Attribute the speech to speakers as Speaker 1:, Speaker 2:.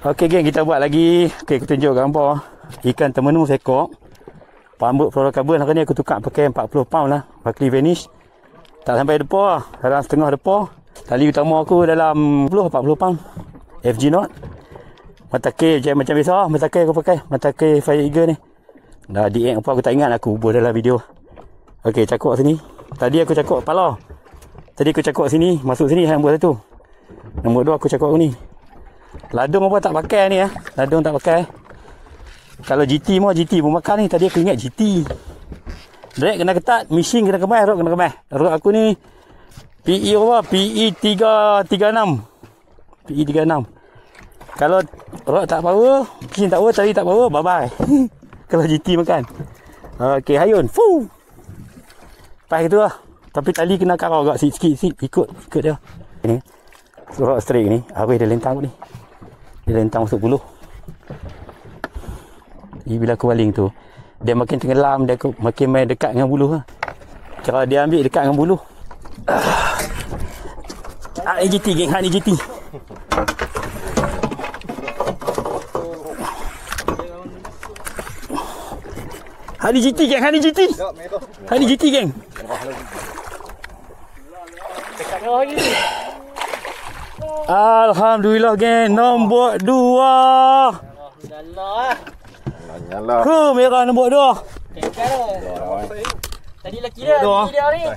Speaker 1: Okey geng, kita buat lagi. Okey, aku tunjuk gambar ikan temenu seekor. Pambut fluorocarbon hari ni aku tukar pakai 40 pound lah. Buckley Vanish. Tak sampai depa lah. Dalam setengah depa. Tali utama aku dalam 40 pound. FG knot. Matake macam biasa. Matake aku pakai. Matake Fire Eagle ni. Dah DX apa aku tak ingat, aku ubah dalam video. Okey, cakuk sini. Tadi aku cakuk kepala. Tadi aku cakuk sini. Masuk sini nombor 1. Nombor 2 aku cakuk ni. Ladung apa tak pakai ni ya. Ladung tak pakai. Kalau GT pun makan ni. Tadi aku ingat GT. Drag kena ketat, mishing kena kemas, rod kena kemas. Rod aku ni PE apa? PE 336. PE 36. Kalau rod tak power, machine tak power, tali tak power, bye bye. Kalau GT makan. Okey, hayun. Fuh. Pas gitu lah. Tapi tali kena karau agak sikit ikut dia. Ini rod straight ni, habis dia lentang ni. Dia lentang masuk buluh. Bila aku baling tu, dia makin tenggelam, dia makin main dekat dengan buluh lah. Kalau dia ambil dekat dengan buluh. Ni GT geng, ni GT. Ni GT geng, ni GT. Ni GT geng. Alhamdulillah geng, nombor 2.
Speaker 2: Alhamdulillah.
Speaker 1: Merah nombor 2.
Speaker 2: Tadi lelaki dia ni.